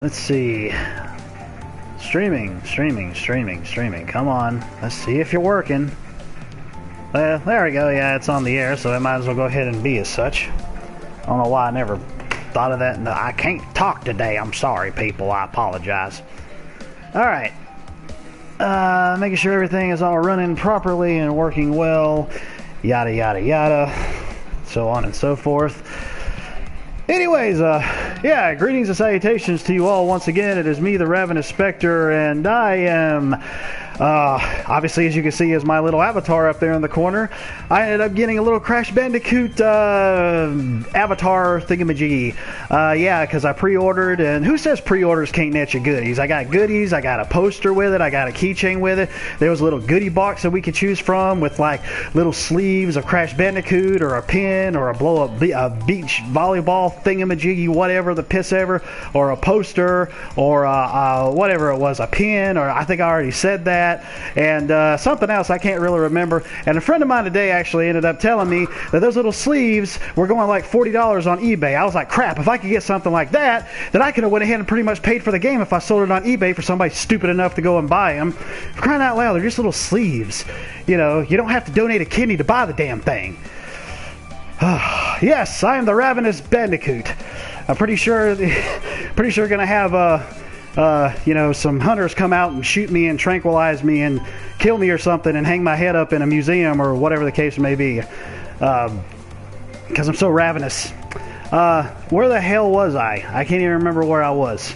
Let's see. Streaming. Come on. Let's see if you're working. There we go. Yeah, it's on the air, so I might as well go ahead and be as such. I don't know why I never thought of that. No, I can't talk today. I'm sorry, people. I apologize. Alright. Making sure everything is all running properly and working well. Yada, yada, yada. So on and so forth. Anyways, yeah, greetings and salutations to you all once again. It is me, the Ravenous Spectre, and I am, obviously, as you can see, is my little avatar up there in the corner. I ended up getting a little Crash Bandicoot, avatar thingamajiggy. Yeah, because I pre-ordered, and who says pre-orders can't net you goodies? I got goodies, I got a poster with it, I got a keychain with it. There was a little goodie box that we could choose from with, like, little sleeves of Crash Bandicoot, or a pin, or a blow-up beach volleyball thingamajiggy, whatever the piss ever, or a poster, or whatever it was, a pin, or I think I already said that, and something else I can't really remember. And a friend of mine today actually ended up telling me that those little sleeves were going like $40 on eBay. I was like, crap, if I could get something like that, then I could have went ahead and pretty much paid for the game if I sold it on eBay for somebody stupid enough to go and buy them. For crying out loud, they're just little sleeves. You know, you don't have to donate a kidney to buy the damn thing. Yes, I am the Ravenous Bandicoot. I'm pretty sure gonna have you know, some hunters come out and shoot me and tranquilize me and kill me or something and hang my head up in a museum or whatever the case may be. Because I'm so ravenous. Where the hell was I? I can't even remember where I was.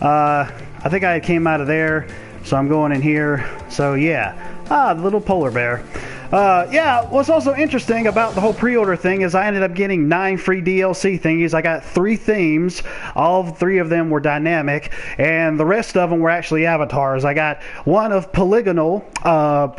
I think I came out of there, so I'm going in here. So yeah, the little polar bear. Yeah, what's also interesting about the whole pre-order thing is I ended up getting 9 free DLC thingies. I got 3 themes. All 3 of them were dynamic, and the rest of them were actually avatars. I got one of Polygonal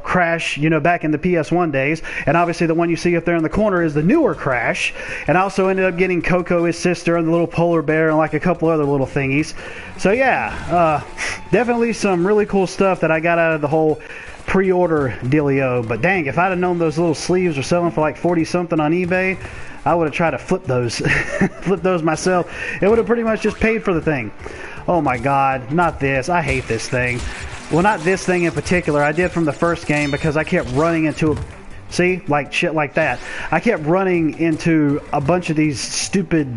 Crash, you know, back in the PS1 days, and obviously the one you see up there in the corner is the newer Crash. And I also ended up getting Coco, his sister, and the little polar bear, and like a couple other little thingies. So yeah, definitely some really cool stuff that I got out of the whole pre-order dealio. But dang, if I'd have known those little sleeves were selling for like 40 something on eBay, I would have tried to flip those flip those myself. It would have pretty much just paid for the thing. Oh my god, not this. I hate this thing. Well, not this thing in particular. I did from the first game because I kept running into a, see, like shit like that. I kept running into a bunch of these stupid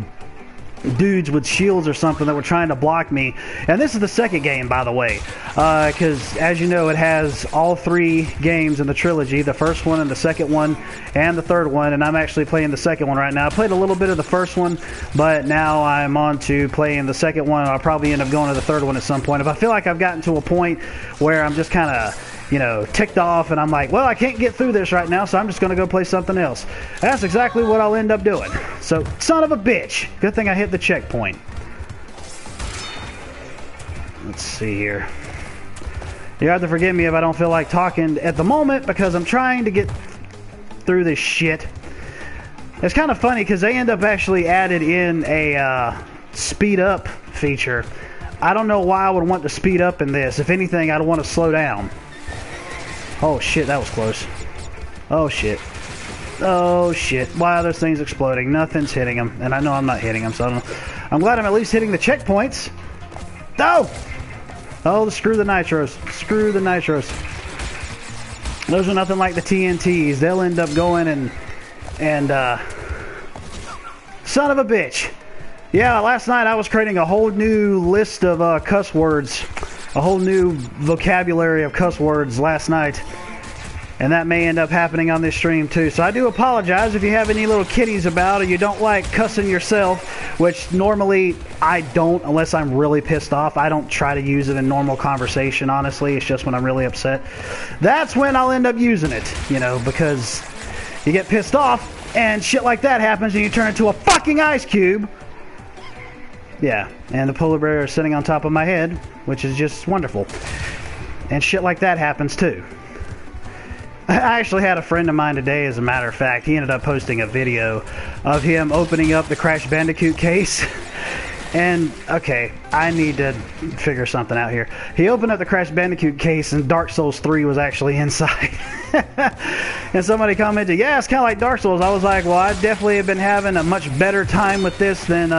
dudes with shields or something that were trying to block me. And this is the second game, by the way, because as you know, it has all 3 games in the trilogy, the first one and the second one and the third one, and I'm actually playing the second one right now. I played a little bit of the first one, but now I'm on to playing the second one, and I'll probably end up going to the third one at some point. If I feel like I've gotten to a point where I'm just kind of, you know, ticked off and I'm like, well, I can't get through this right now, so I'm just going to go play something else. That's exactly what I'll end up doing. So, son of a bitch. Good thing I hit the checkpoint. Let's see here. You have to forgive me if I don't feel like talking at the moment because I'm trying to get through this shit. It's kind of funny because they end up actually added in a speed up feature. I don't know why I would want to speed up in this. If anything, I'd want to slow down. Oh shit, that was close. Oh shit. Oh shit. Why are those things exploding? Nothing's hitting them. And I know I'm not hitting them, so I don't know. I'm glad I'm at least hitting the checkpoints. No! Oh, screw the nitros. Screw the nitros. Those are nothing like the TNTs. They'll end up going and son of a bitch. Yeah, last night I was creating a whole new list of cuss words. A whole new vocabulary of cuss words last night, and that may end up happening on this stream too. So I do apologize if you have any little kitties about or you don't like cussing yourself, which normally I don't unless I'm really pissed off. I don't try to use it in normal conversation, honestly. It's just when I'm really upset. That's when I'll end up using it, you know, because you get pissed off and shit like that happens and you turn into a fucking ice cube. Yeah, and the polar bear is sitting on top of my head, which is just wonderful. And shit like that happens too. I actually had a friend of mine today, as a matter of fact. He ended up posting a video of him opening up the Crash Bandicoot case. And, okay, I need to figure something out here. He opened up the Crash Bandicoot case and Dark Souls 3 was actually inside. And somebody commented, yeah, it's kind of like Dark Souls. I was like, well, I definitely have been having a much better time with this than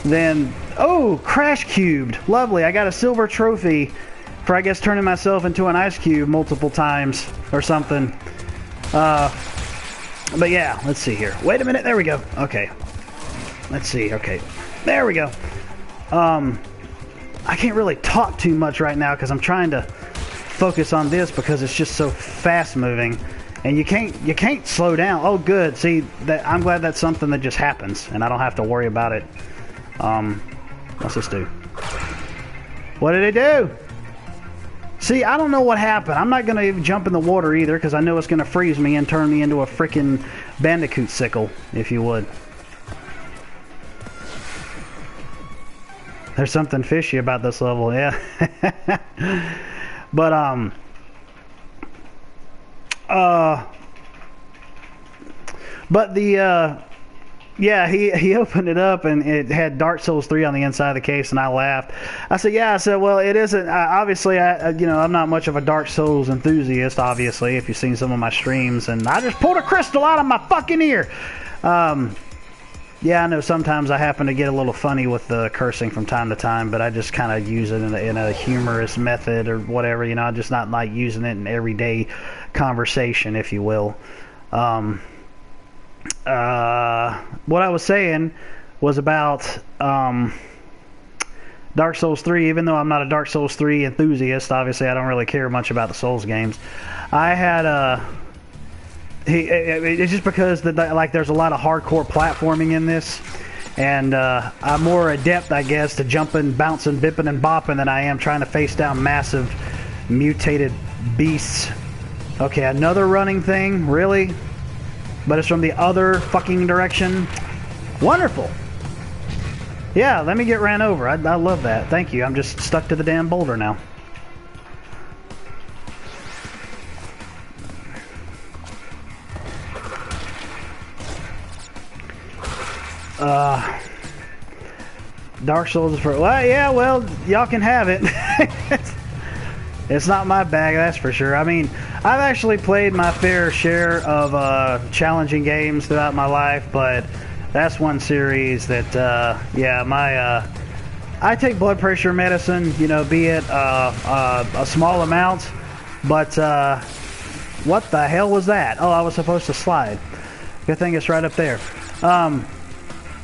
Then, oh, crash cubed. Lovely. I got a silver trophy for, I guess, turning myself into an ice cube multiple times or something. But yeah, let's see here. Wait a minute. There we go. Okay. Let's see. Okay. There we go. I can't really talk too much right now because I'm trying to focus on this because it's just so fast moving. And you can't slow down. Oh, good. See, I'm glad that's something that just happens, and I don't have to worry about it. What's this do? What did it do? See, I don't know what happened. I'm not gonna even jump in the water either because I know it's gonna freeze me and turn me into a freaking Bandicoot sickle, if you would. There's something fishy about this level, yeah. But yeah, he opened it up and it had Dark Souls 3 on the inside of the case, and I laughed. I said, yeah, I said, well, it isn't, obviously, I'm not much of a Dark Souls enthusiast, obviously, if you've seen some of my streams, and I just pulled a crystal out of my fucking ear. Yeah, I know sometimes I happen to get a little funny with the cursing from time to time, but I just kind of use it in a humorous method or whatever, I'm just not like using it in everyday conversation, if you will. What I was saying was about Dark Souls 3. Even though I'm not a Dark Souls 3 enthusiast, obviously I don't really care much about the Souls games. I had it's just because there's a lot of hardcore platforming in this, and I'm more adept, I guess, to jumping, bouncing, bipping, and bopping than I am trying to face down massive mutated beasts. Okay, another running thing, really? But it's from the other fucking direction. Wonderful. Yeah, let me get ran over. I love that. Thank you. I'm just stuck to the damn boulder now. Dark Souls is for... Well, yeah, well, y'all can have it. It's not my bag, that's for sure. I mean, I've actually played my fair share of challenging games throughout my life, but that's one series that, yeah, I take blood pressure medicine, be it a small amount, but what the hell was that? Oh, I was supposed to slide. Good thing it's right up there.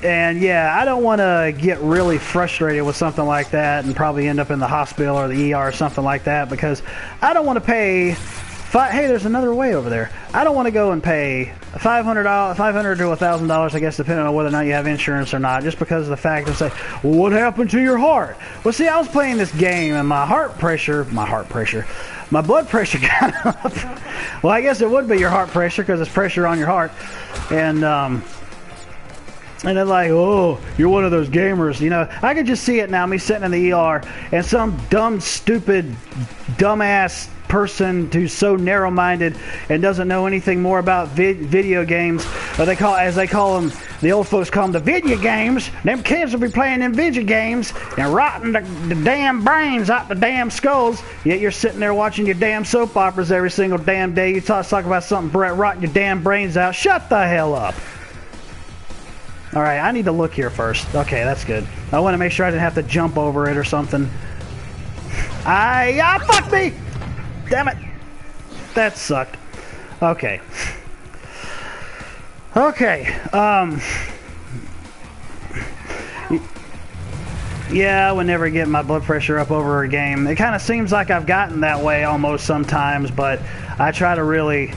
And yeah, I don't want to get really frustrated with something like that and probably end up in the hospital or the ER or something like that, because I don't want to pay hey, there's another way over there. I don't want to go and pay $500 to $1,000, I guess, depending on whether or not you have insurance or not, just because of the fact of say, well, what happened to your heart? Well, see, I was playing this game and my blood pressure got up. Well, I guess it would be your heart pressure because it's pressure on your heart. And they're like, oh, you're one of those gamers. I could just see it now, me sitting in the ER, and some dumb, stupid, dumbass person who's so narrow-minded and doesn't know anything more about video games, or as they call them, the old folks call them the video games. Them kids will be playing them video games and rotting the damn brains out the damn skulls, yet you're sitting there watching your damn soap operas every single damn day. You talk about something rotting your damn brains out. Shut the hell up. Alright, I need to look here first. Okay, that's good. I want to make sure I didn't have to jump over it or something. Fuck me! Damn it! That sucked. Okay. Okay, yeah, I would never get my blood pressure up over a game. It kind of seems like I've gotten that way almost sometimes, but I try to really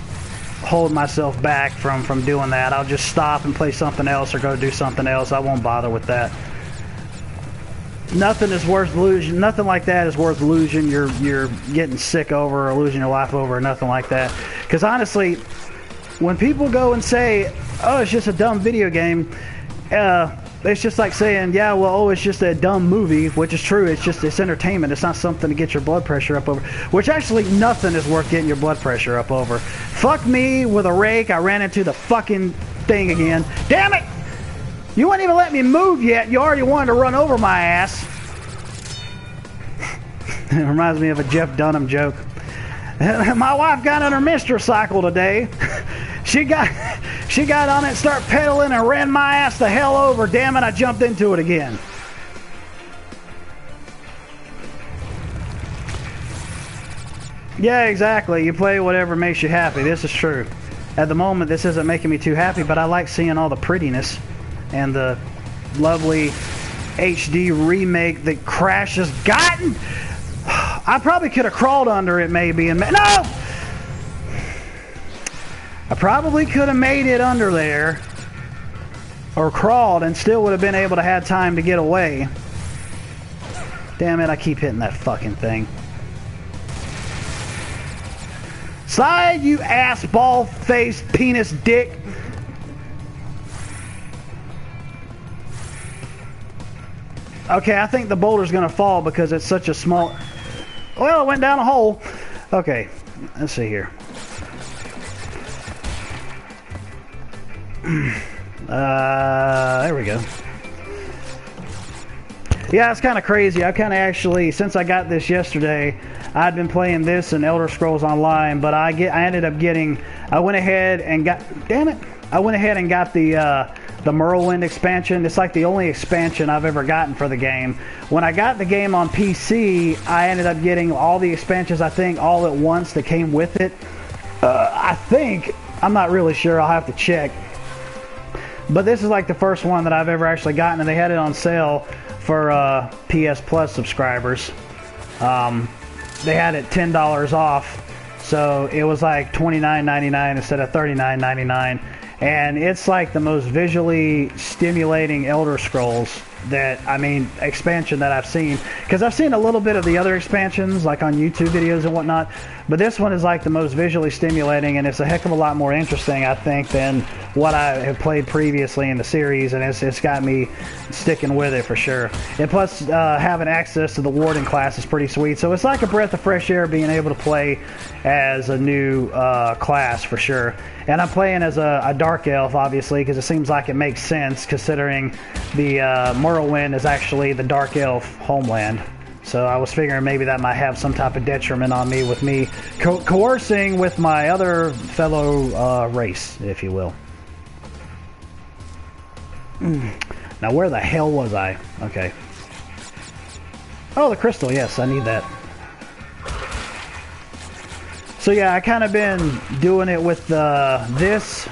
hold myself back from doing that. I'll just stop and play something else or go do something else. I won't bother with that. Nothing is worth losing. Nothing like that is worth losing. You're getting sick over or losing your life over or nothing like that. Because honestly, when people go and say, "Oh, it's just a dumb video game," it's just like saying, "Yeah, well, oh, it's just a dumb movie," which is true. It's entertainment. It's not something to get your blood pressure up over. Which actually, nothing is worth getting your blood pressure up over. Fuck me with a rake. I ran into the fucking thing again. Damn it! You wouldn't even let me move yet. You already wanted to run over my ass. It reminds me of a Jeff Dunham joke. My wife got on her menstrual cycle today. She got She got on it, started pedaling, and ran my ass the hell over. Damn it, I jumped into it again. Yeah, exactly. You play whatever makes you happy. This is true. At the moment, this isn't making me too happy, but I like seeing all the prettiness and the lovely HD remake that Crash has gotten. I probably could have crawled under it maybe and... No! I probably could have made it under there or crawled and still would have been able to have time to get away. Damn it, I keep hitting that fucking thing. Slide, you ass, ball-faced, penis dick. Okay, I think the boulder's gonna fall because it's such a small... Well, it went down a hole. Okay, let's see here. There we go. Yeah, it's kind of crazy. I kind of actually, since I got this yesterday, I'd been playing this and Elder Scrolls Online, but I ended up getting, I went ahead and got, damn it, I went ahead and got the Morrowind expansion. It's like the only expansion I've ever gotten for the game. When I got the game on PC, I ended up getting all the expansions, I think, all at once that came with it. I think, I'm not really sure, I'll have to check. But this is like the first one that I've ever actually gotten, and they had it on sale for PS Plus subscribers. They had it $10 off, so it was like $29.99 instead of $39.99. And it's like the most visually stimulating Elder Scrolls that, I mean, expansion that I've seen. Because I've seen a little bit of the other expansions, like on YouTube videos and whatnot, but this one is like the most visually stimulating, and it's a heck of a lot more interesting, I think, than what I have played previously in the series, and it's got me sticking with it for sure. And plus, having access to the Warden class is pretty sweet, so it's like a breath of fresh air being able to play as a new class for sure. And I'm playing as a Dark Elf, obviously, because it seems like it makes sense, considering the Morrowind is actually the Dark Elf homeland. So I was figuring maybe that might have some type of detriment on me, with me coercing with my other fellow race, if you will. Now, where the hell was I? Okay. Oh, the crystal, yes, I need that. So yeah, I kind of been doing it with this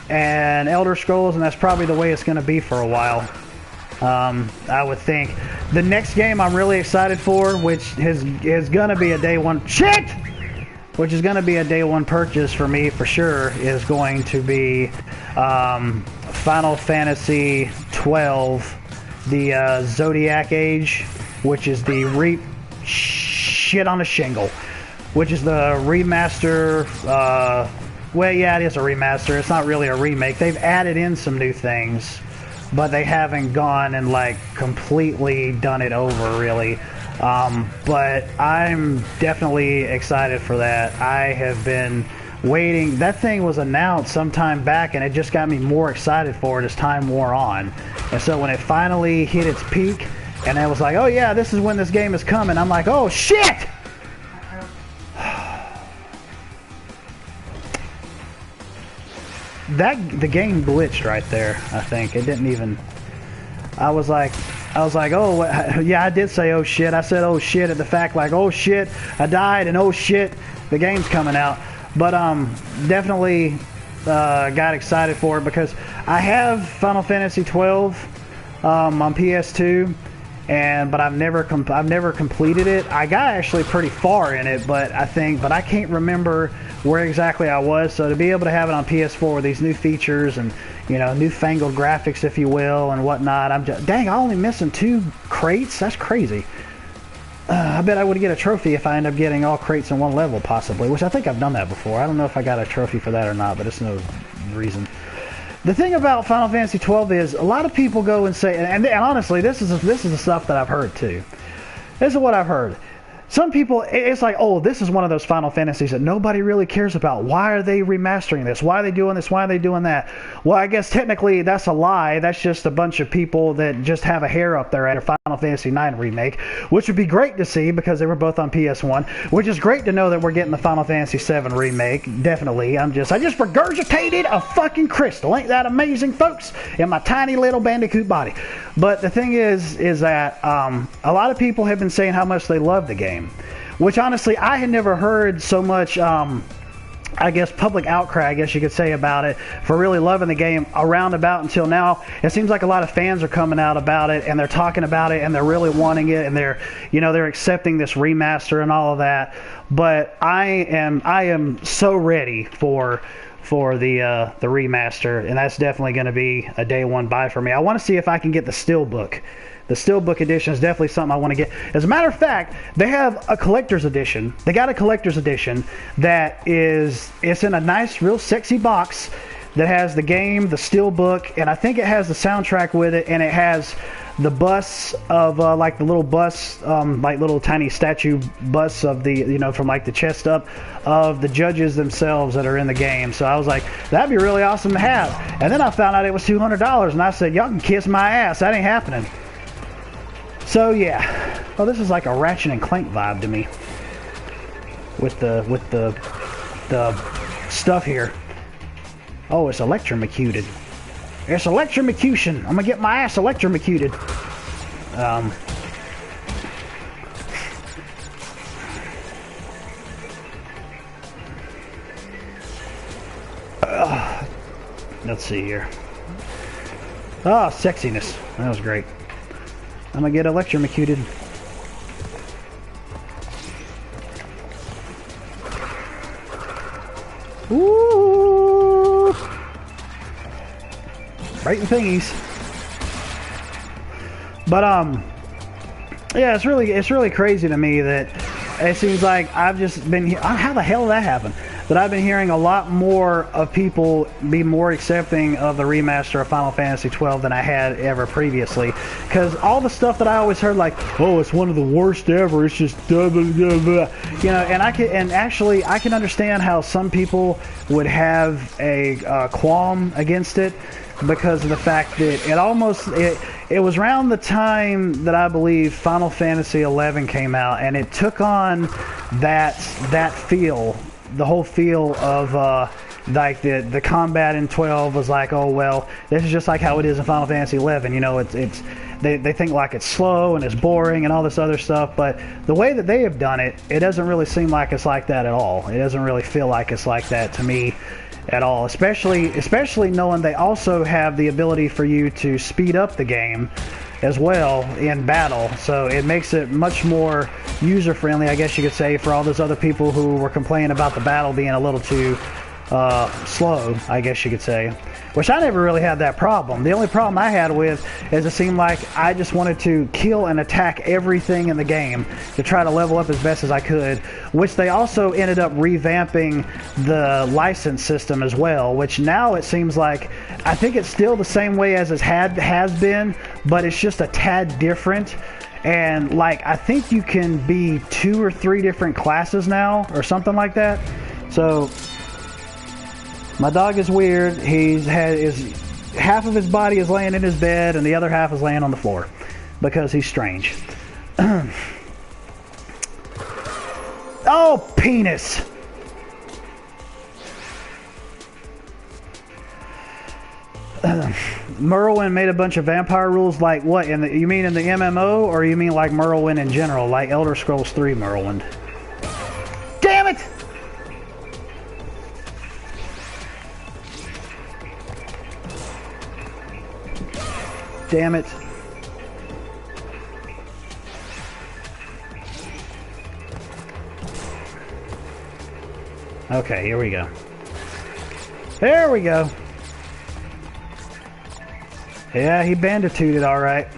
and Elder Scrolls, and that's probably the way it's going to be for a while. I would think. The next game I'm really excited for, which is going to be a day one... Shit! Which is going to be a day one purchase for me for sure, is going to be Final Fantasy 12, the Zodiac Age, which is the shit on a shingle. Which is the remaster, well, yeah, it is a remaster. It's not really a remake. They've added in some new things, but they haven't gone and, like, completely done it over, really. But I'm definitely excited for that. I have been waiting. That thing was announced some time back, and it just got me more excited for it as time wore on. And so when it finally hit its peak, and I was like, oh, yeah, this is when this game is coming, I'm like, oh, shit! The game glitched right there. I think it didn't even. I was like, oh yeah, I did say oh shit. I said oh shit at the fact, like, oh shit, I died, and oh shit, the game's coming out. But definitely got excited for it because I have Final Fantasy 12 on PS2, but I've never completed it. I got actually pretty far in it, but I can't remember where exactly I was. So to be able to have it on PS4 with these new features and, you know, newfangled graphics, if you will, and whatnot, I'm just, dang, I'm only missing 2 crates. That's crazy. I bet I would get a trophy if I end up getting all crates in one level, possibly, which I think I've done that before. I don't know if I got a trophy for that or not, but it's no reason. The thing about Final Fantasy 12 is a lot of people go and say, and honestly, this is the stuff that I've heard too. This is what I've heard. some people, it's like, oh, this is one of those Final Fantasies that nobody really cares about. Why are they remastering this? Why are they doing this? Why are they doing that? Well, I guess technically that's a lie. That's just a bunch of people that just have a hair up their at a Final Fantasy IX remake, which would be great to see because they were both on PS1, which is great to know that we're getting the Final Fantasy VII remake. Definitely. I just regurgitated a fucking crystal. Ain't that amazing, folks? In my tiny little Bandicoot body. But the thing is that a lot of people have been saying how much they love the game. Which honestly, I had never heard so much, I guess, public outcry, I guess you could say, about it for really loving the game around about until now. It seems like a lot of fans are coming out about it and they're talking about it and they're really wanting it and they're accepting this remaster and all of that. But I am so ready for the remaster, and that's definitely going to be a day one buy for me. I want to see if I can get the Steelbook. The Steelbook edition is definitely something I want to get. As a matter of fact, they have a collector's edition. They got a collector's edition it's in a nice, real sexy box that has the game, the Steelbook, and I think it has the soundtrack with it, and it has the bus of like the little bus, like little tiny statue bus of the, from like the chest up of the judges themselves that are in the game. So I was like, that'd be really awesome to have. And then I found out it was $200, and I said, y'all can kiss my ass. That ain't happening. So yeah, well, this is like a Ratchet and Clank vibe to me with the stuff here. Oh, it's electrocuted. It's electrocution. I'm gonna get my ass electrocuted. Let's see here. Oh, sexiness. That was great. I'm gonna get electrocuted. Ooh! Right in thingies. But yeah, it's really crazy to me that it seems like I've just been. How the hell did that happen? That I've been hearing a lot more of people be more accepting of the remaster of Final Fantasy XII than I had ever previously. Because all the stuff that I always heard, like, oh, it's one of the worst ever, it's just blah, blah, blah, blah. And I can understand how some people would have a qualm against it because of the fact that it was around the time that I believe Final Fantasy XI came out, and it took on that feel. The whole feel of like the combat in 12 was like, oh well, this is just like how it is in Final Fantasy 11. They think like it's slow and it's boring and all this other stuff, but the way that they have done it, it doesn't really seem like it's like that at all. It doesn't really feel like it's like that to me at all, especially knowing they also have the ability for you to speed up the game as well in battle, so it makes it much more user-friendly, I guess you could say, for all those other people who were complaining about the battle being a little too slow, I guess you could say. Which I never really had that problem. The only problem I had with is it seemed like I just wanted to kill and attack everything in the game to try to level up as best as I could, which they also ended up revamping the license system as well, which now it seems like, I think it's still the same way as it has been, but it's just a tad different. And like, I think you can be 2 or 3 different classes now, or something like that. So my dog is weird. Half of his body is laying in his bed and the other half is laying on the floor because he's strange. Oh, penis! Merwin made a bunch of vampire rules, like what? You mean in the MMO, or you mean like Merwin in general, like Elder Scrolls 3 Merwin? Damn it! Damn it. Okay, here we go. There we go. Yeah, he banditooted all right.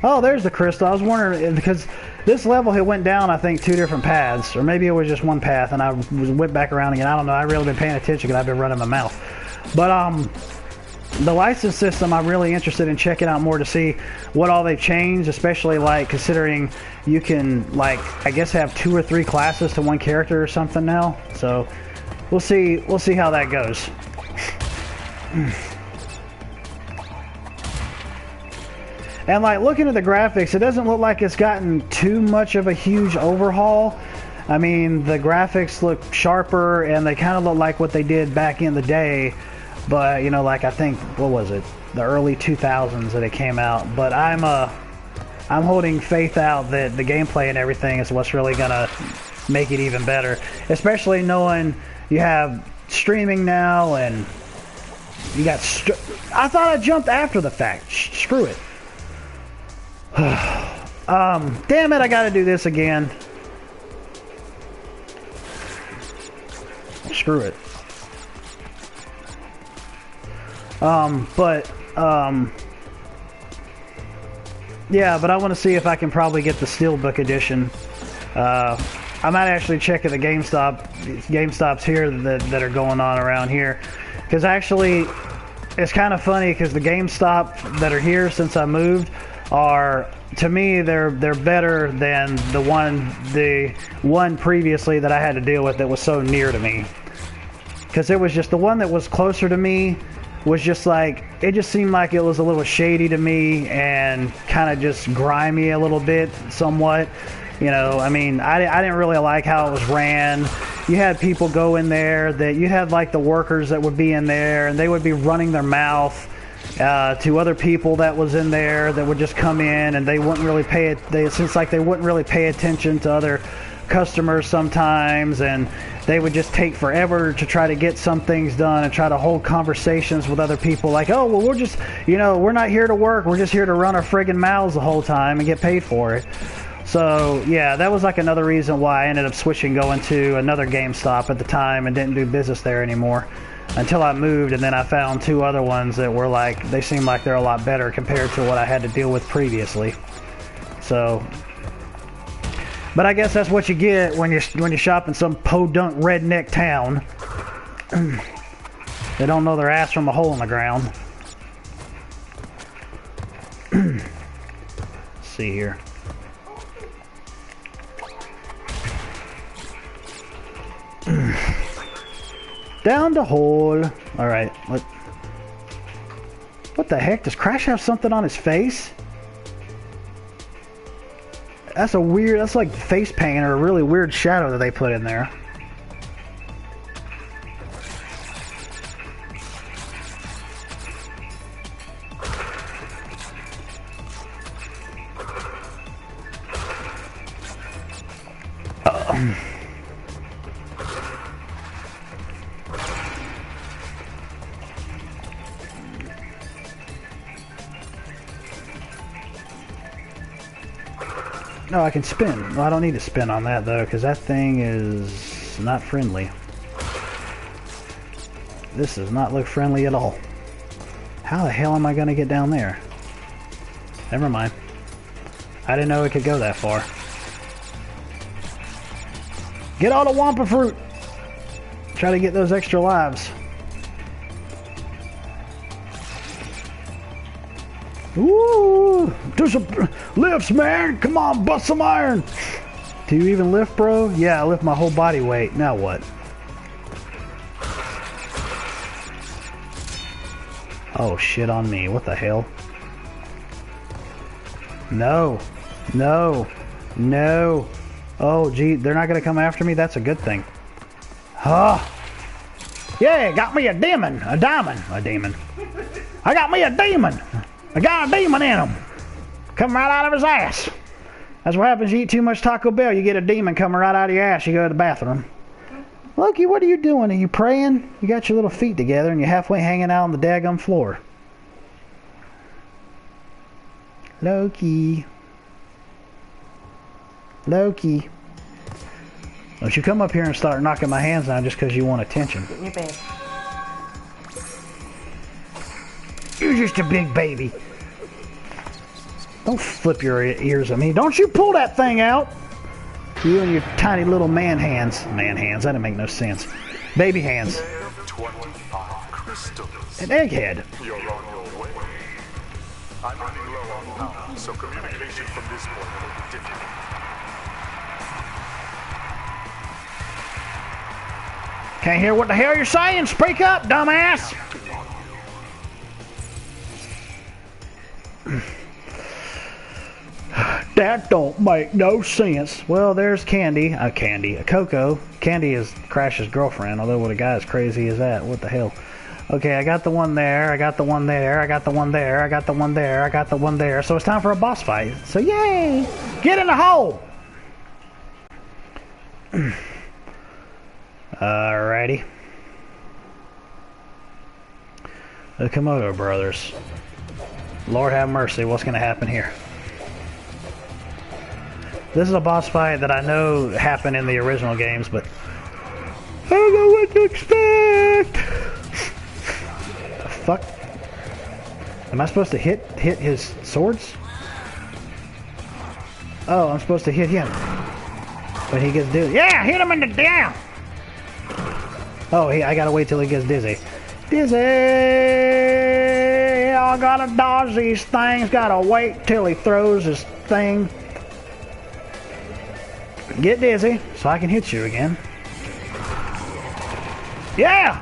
Oh, there's the crystal. I was wondering, because this level it went down, I think, 2 different paths, or maybe it was just one path, and I went back around again. I don't know. I've really been paying attention because I've been running my mouth. But the license system, I'm really interested in checking out more to see what all they've changed, especially like considering you can like I guess have 2 or 3 classes to one character or something now. So we'll see how that goes. And like looking at the graphics, it doesn't look like it's gotten too much of a huge overhaul. I mean, the graphics look sharper and they kind of look like what they did back in the day. But, you know, like I think, what was it? The early 2000s that it came out. But I'm holding faith out that the gameplay and everything is what's really going to make it even better. Especially knowing you have streaming now and you got... I thought I jumped after the fact. Screw it. Damn it, I got to do this again. Screw it. Yeah, but I want to see if I can probably get the Steelbook edition. I might actually check at the GameStops here that are going on around here. Because actually, it's kind of funny because the GameStop that are here since I moved are, to me, they're better than the one previously that I had to deal with that was so near to me. Because it was just the one that was closer to me was just like, it just seemed like it was a little shady to me and kind of just grimy a little bit, somewhat. You know, I mean, I didn't really like how it was ran. You had people go in there that you had like the workers that would be in there and they would be running their mouth to other people that was in there that would just come in and they wouldn't really pay it. Since like they wouldn't really pay attention to other customers sometimes, and they would just take forever to try to get some things done and try to hold conversations with other people like, oh, well, we're just, you know, we're not here to work. We're just here to run our friggin' mouths the whole time and get paid for it. So, yeah, that was like another reason why I ended up switching, going to another GameStop at the time and didn't do business there anymore until I moved, and then I found 2 other ones that were like, they seem like they're a lot better compared to what I had to deal with previously. So... But I guess that's what you get when you shop in some podunk redneck town. They don't know their ass from a hole in the ground. Let's see here. Down the hole. All right. What the heck? Does Crash have something on his face? That's like face paint or a really weird shadow that they put in there. No, I can spin. Well, I don't need to spin on that, though, because that thing is not friendly. This does not look friendly at all. How the hell am I going to get down there? Never mind. I didn't know it could go that far. Get all the Wampa fruit! Try to get those extra lives. Ooh! Do some lifts, man! Come on, bust some iron! Do you even lift, bro? Yeah, I lift my whole body weight. Now what? Oh, shit on me. What the hell? No. No. No. Oh, gee, they're not going to come after me? That's a good thing. Huh? Yeah, got me a demon. A diamond. A demon. I got me a demon. I got a demon in him. Come right out of his ass. That's what happens. You eat too much Taco Bell, you get a demon coming right out of your ass. You go to the bathroom. Loki, what are you doing? Are you praying? You got your little feet together and you're halfway hanging out on the daggum floor. Loki. Loki. Don't you come up here and start knocking my hands down just because you want attention. Get your bed. You're just a big baby. Don't flip your ears at me. Don't you pull that thing out. You and your tiny little man hands. Man hands, that didn't make no sense. Baby hands. crystals. An egghead. You're on your way. I'm running low on power, so communication from this point will be difficult. Can't hear what the hell you're saying. Speak up, dumbass. That don't make no sense. Well, there's Candy. Coco. Candy is Crash's girlfriend, although what a guy as crazy as that. What the hell? Okay, I got the one there, I got the one there, I got the one there, I got the one there, I got the one there. So it's time for a boss fight. So yay! Get in the hole! Alrighty. The Komodo brothers. Lord have mercy, what's gonna happen here? This is a boss fight that I know happened in the original games, but I don't know what to expect! The fuck? Am I supposed to hit his swords? Oh, I'm supposed to hit him when he gets dizzy. Yeah, hit him in the down! Oh, I gotta wait till he gets dizzy. Dizzy! I gotta dodge these things, gotta wait till he throws his thing. Get dizzy, so I can hit you again. Yeah!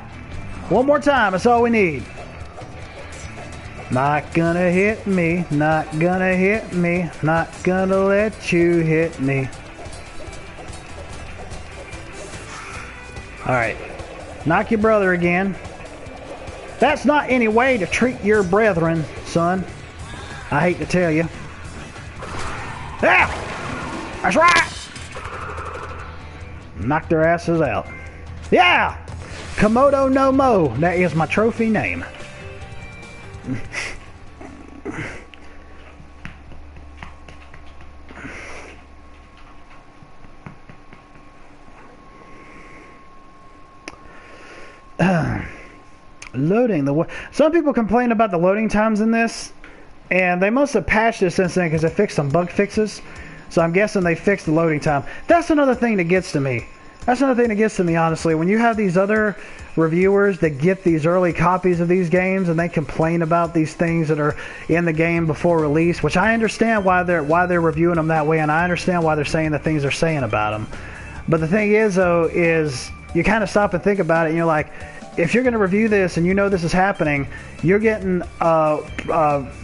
One more time, that's all we need. Not gonna hit me, not gonna hit me, not gonna let you hit me. Alright. Knock your brother again. That's not any way to treat your brethren, son. I hate to tell you. Yeah! That's right! Knock their asses out. Yeah! Komodo no Mo. That is my trophy name. Loading the... Some people complain about the loading times in this, and they must have patched this since then because they fixed some bug fixes. So I'm guessing they fixed the loading time. That's another thing that gets to me. That's another thing that gets to me, honestly. When you have these other reviewers that get these early copies of these games and they complain about these things that are in the game before release, which I understand why they're reviewing them that way, and I understand why they're saying the things they're saying about them. But the thing is, though, is you kind of stop and think about it, and you're like, if you're going to review this and you know this is happening, you're getting a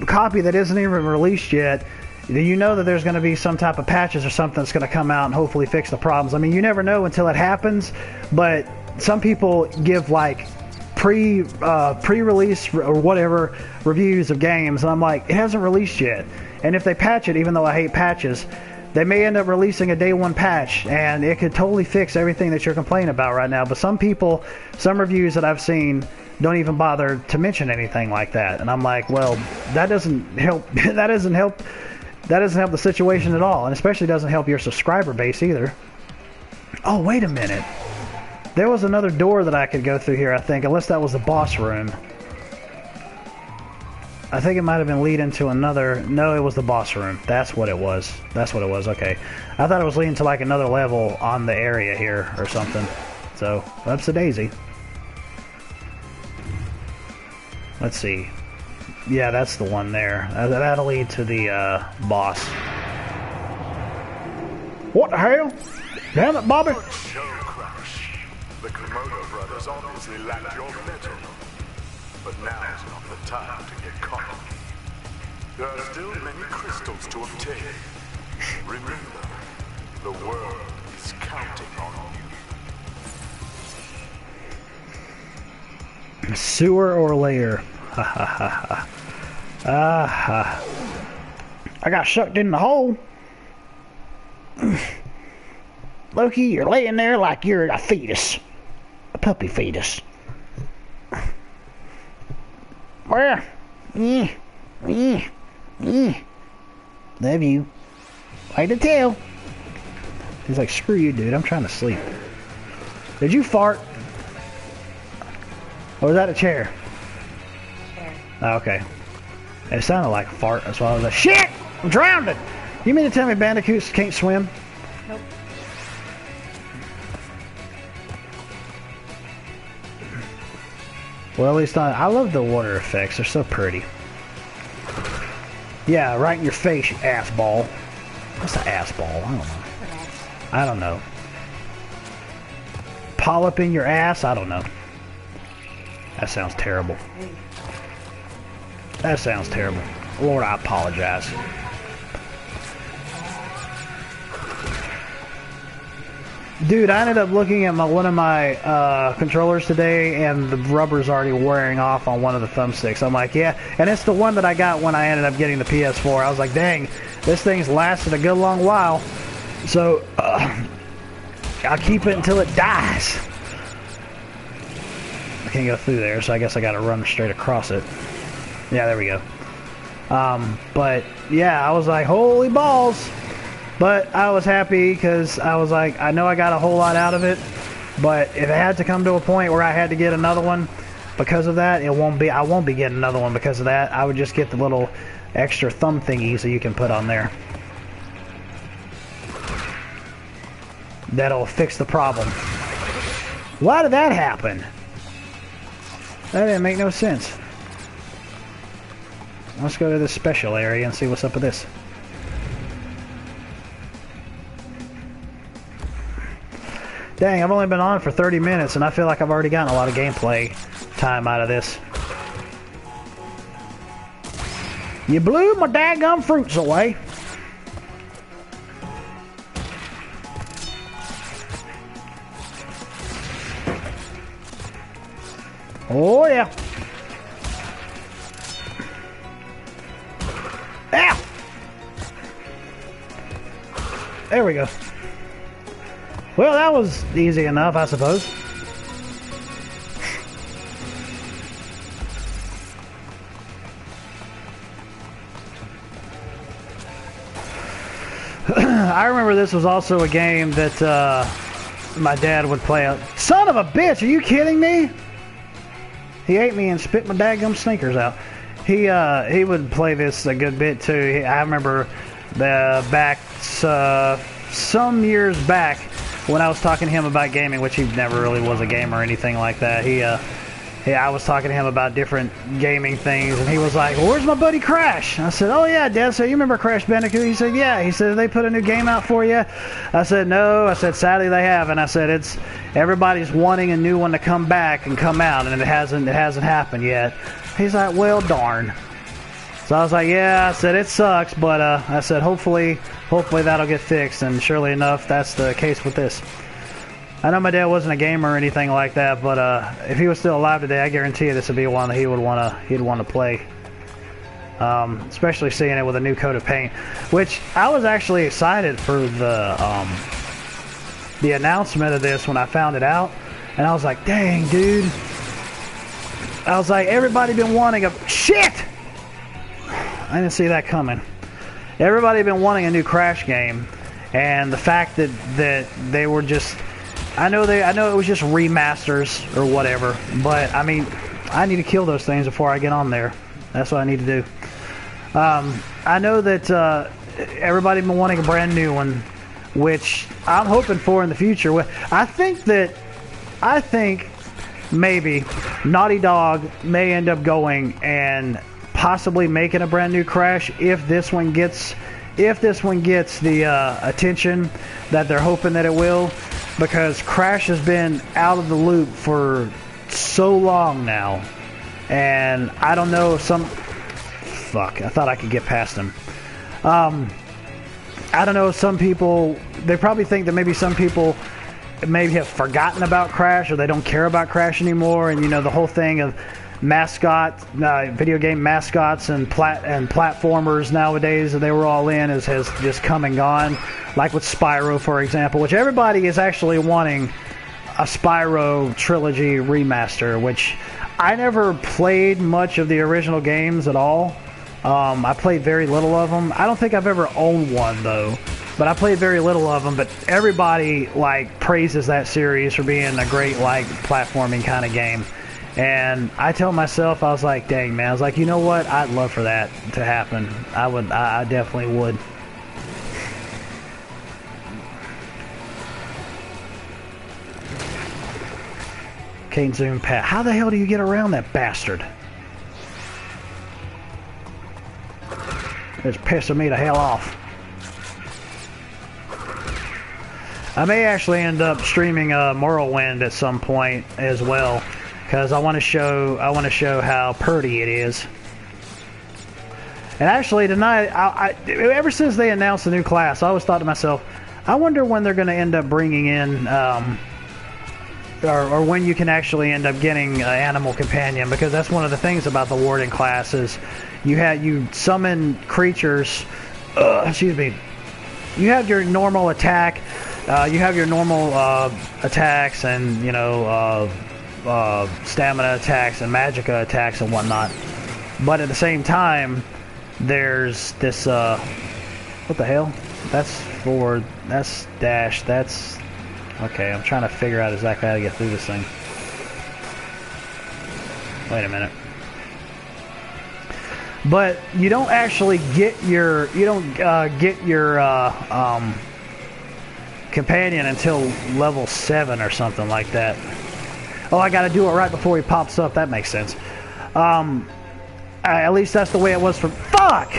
copy that isn't even released yet. You know that there's going to be some type of patches or something that's going to come out and hopefully fix the problems. I mean, you never know until it happens, but some people give like pre-release or whatever reviews of games, and I'm like, it hasn't released yet. And if they patch it, even though I hate patches, they may end up releasing a day one patch, and it could totally fix everything that you're complaining about right now. But some people, some reviews that I've seen, don't even bother to mention anything like that. And I'm like, well, that doesn't help. That doesn't help the situation at all, and especially doesn't help your subscriber base either. Oh, wait a minute. There was another door that I could go through here, I think, unless that was the boss room. I think it might have been leading to another... No, it was the boss room. That's what it was. That's what it was, okay. I thought it was leading to like another level on the area here or something. So, ups-a-daisy. Let's see. Yeah, that's the one there. That'll lead to the boss. What the hell? Damn it, Bobby! Show crash. The Komodo brothers obviously lacked your metal. But now is not the time to get caught. There are still many crystals to obtain. Remember, the world is counting on you. Sewer or lair? Ha ha ha ha. Ah, I got sucked in the hole. Loki, you're laying there like you're a fetus. A puppy fetus. Where? Love you. Way to tell. He's like, screw you, dude. I'm trying to sleep. Did you fart? Or was that a chair? Oh, okay. It sounded like a fart. That's why I was like, shit! I'm drowning! You mean to tell me Bandicoots can't swim? Nope. Well, at least I love the water effects. They're so pretty. Yeah, right in your face, you ass ball. What's an ass ball? I don't know. I don't know. Polyp in your ass? I don't know. That sounds terrible. That sounds terrible. Lord, I apologize. Dude, I ended up looking at one of my controllers today, and the rubber's already wearing off on one of the thumbsticks. I'm like, yeah, and it's the one that I got when I ended up getting the PS4. I was like, dang, this thing's lasted a good long while, so I'll keep it until it dies. I can't go through there, so I guess I gotta run straight across it. Yeah, there we go. But yeah, I was like, holy balls. But I was happy because I was like, I know I got a whole lot out of it, but if it had to come to a point where I had to get another one because of that, I won't be getting another one because of that. I would just get the little extra thumb thingies that you can put on there. That'll fix the problem. Why did that happen? That didn't make no sense. Let's go to this special area and see what's up with this. Dang, I've only been on for 30 minutes and I feel like I've already gotten a lot of gameplay time out of this. You blew my daggum fruits away. Oh yeah. Ow! There we go. Well, that was easy enough, I suppose. I remember this was also a game that my dad would play. Son of a bitch, are you kidding me? He ate me and spit my daggum sneakers out. He would play this a good bit too. I remember back some years back when I was talking to him about gaming, which he never really was a gamer or anything like that. I was talking to him about different gaming things, and he was like, well, where's my buddy Crash? I said, oh yeah, Dad. So you remember Crash Bandicoot? He said, yeah. He said, they put a new game out for you? I said, no. I said, sadly they haven't. I said, everybody's wanting a new one to come back and come out, and it hasn't happened yet. He's like, well, darn. So I was like, yeah. I said, it sucks, but I said, hopefully that'll get fixed, and surely enough, that's the case with this. I know my dad wasn't a gamer or anything like that, but if he was still alive today, I guarantee you this would be one that he'd want to play. Especially seeing it with a new coat of paint, which I was actually excited for the announcement of this when I found it out, and I was like, dang, dude. I was like, everybody been wanting a shit. I didn't see that coming. Everybody been wanting a new Crash game, and the fact that they were just, I know it was just remasters or whatever, but I mean, I need to kill those things before I get on there. That's what I need to do. I know that everybody been wanting a brand new one, which I'm hoping for in the future. I think maybe Naughty Dog may end up going and possibly making a brand new Crash if this one gets the attention that they're hoping that it will, because Crash has been out of the loop for so long now, and I don't know if I thought I could get past him. I don't know if some people, they probably think that maybe some people maybe have forgotten about Crash, or they don't care about Crash anymore, and the whole thing of video game mascots and platformers nowadays that they were all in has just come and gone, like with Spyro, for example, which everybody is actually wanting a Spyro trilogy remaster, which I never played much of the original games at all. I played very little of them. I don't think I've ever owned one though, but I played very little of them. But everybody praises that series for being a great platforming kind of game. And I tell myself, I was like, dang, man. I was like, you know what? I'd love for that to happen. I definitely would. Can't zoom past. How the hell do you get around that bastard? It's pissing me the hell off. I may actually end up streaming Morrowind at some point as well, because I want to show how pretty it is. And actually tonight, ever since they announced the new class, I always thought to myself, I wonder when they're going to end up bringing in, or when you can actually end up getting an animal companion, because that's one of the things about the warden class is you summon creatures. Excuse me. You have your normal attack. You have your normal attacks and stamina attacks and magicka attacks and whatnot. But at the same time, there's this. What the hell? That's dash. That's okay. I'm trying to figure out exactly how to get through this thing. Wait a minute. But you don't actually get your companion until level 7 or something like that. Oh, I gotta do it right before he pops up. That makes sense. At least that's the way it was for... Fuck!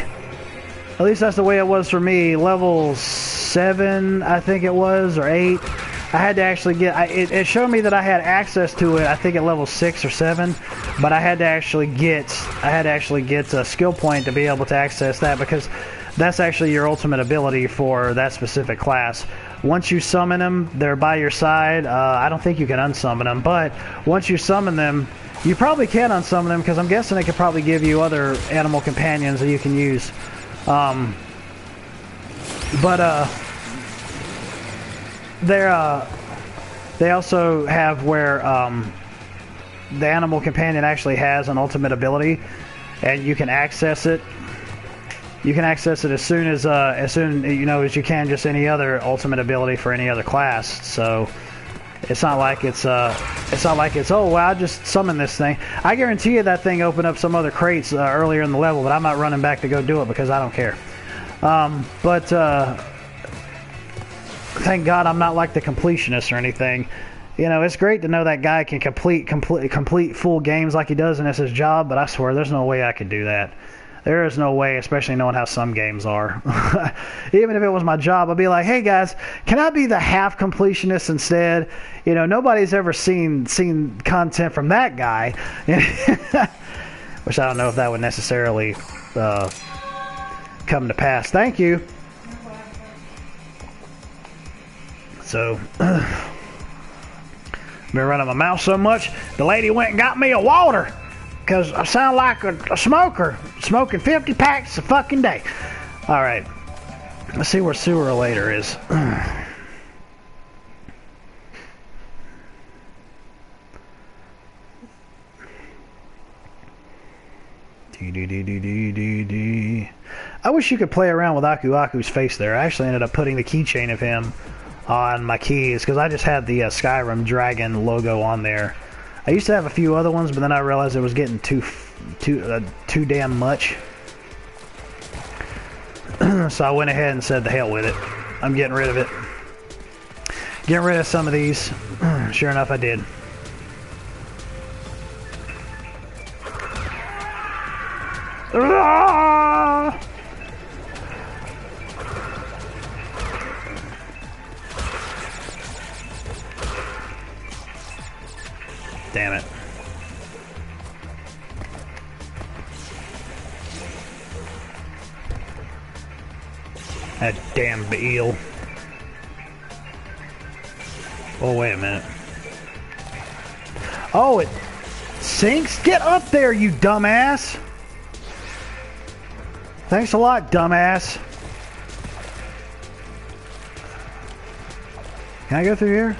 At least that's the way it was for me. Level 7, I think it was, or 8. I had to actually get... It showed me that I had access to it, I think at level 6 or 7. But I had to actually get a skill point to be able to access that, because that's actually your ultimate ability for that specific class. Once you summon them, they're by your side. I don't think you can unsummon them, but once you summon them, you probably can unsummon them, because I'm guessing it could probably give you other animal companions that you can use. They also have where the animal companion actually has an ultimate ability, and you can access it. You can access it as soon as you can just any other ultimate ability for any other class. So it's not like it's oh well, I just summoned this thing. I guarantee you that thing opened up some other crates earlier in the level, but I'm not running back to go do it because I don't care. Thank God I'm not like the completionist or anything. It's great to know that guy can complete full games like he does, and it's his job. But I swear, there's no way I could do that. There is no way, especially knowing how some games are. Even if it was my job, I'd be like, hey guys, can I be the half completionist instead? Nobody's ever seen content from that guy. Which I don't know if that would necessarily come to pass. Thank you. So, been running my mouth so much, the lady went and got me a water. Because I sound like a smoker, smoking 50 packs a fucking day. Alright, let's see where Sewer Later is. I wish you could play around with Aku Aku's face there. I actually ended up putting the keychain of him on my keys, because I just had the Skyrim Dragon logo on there. I used to have a few other ones, but then I realized it was getting too damn much. So I went ahead and said, the hell with it. I'm getting rid of it. Getting rid of some of these. Sure enough, I did. Damn it. That damn eel. Oh, wait a minute. Oh, it sinks? Get up there, you dumbass! Thanks a lot, dumbass. Can I go through here?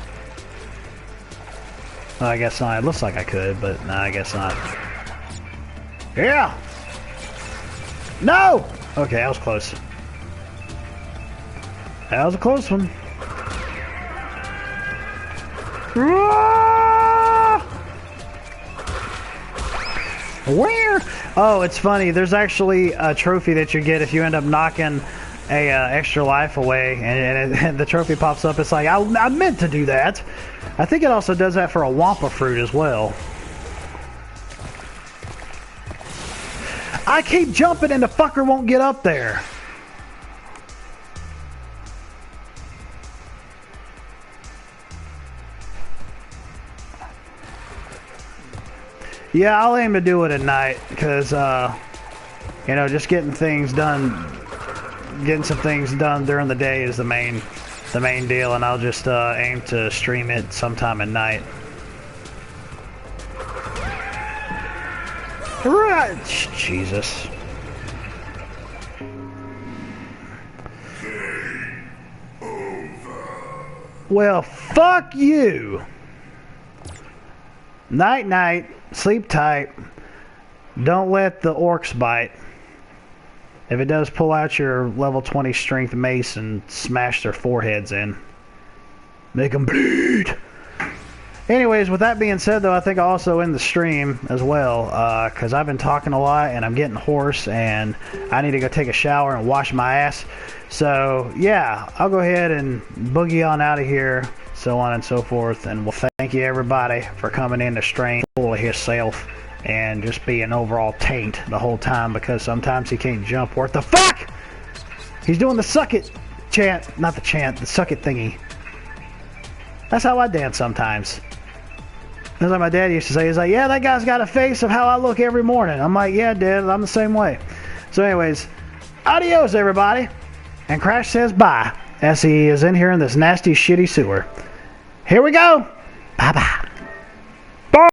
Oh, I guess not. It looks like I could, but no, I guess not. Yeah! No! Okay, that was close. That was a close one. Where? Oh, it's funny. There's actually a trophy that you get if you end up knocking extra life away, and the trophy pops up. It's like, I meant to do that. I think it also does that for a Wampa fruit as well. I keep jumping and the fucker won't get up there. Yeah, I'll aim to do it at night because, you know, just getting things done, getting some things done during the day is the main deal, and I'll just aim to stream it sometime at night. Right, Jesus. Well, fuck you. Night, night. Sleep tight. Don't let the orcs bite. If it does, pull out your level 20 strength mace and smash their foreheads in. Make them bleed. Anyways, with that being said, though, I think I'll also end the stream as well, because I've been talking a lot and I'm getting hoarse and I need to go take a shower and wash my ass. So, yeah, I'll go ahead and boogie on out of here, so on and so forth. And we'll thank you, everybody, for coming in to stream full of himself and just be an overall taint the whole time, because sometimes he can't jump. What the fuck? He's doing the suck it chant, not the chant, the suck it thingy. That's how I dance sometimes. That's like my dad used to say. He's like, yeah, that guy's got a face of how I look every morning. I'm like, yeah, Dad, I'm the same way. So anyways, adios, everybody. And Crash says bye as he is in here in this nasty, shitty sewer. Here we go. Bye-bye.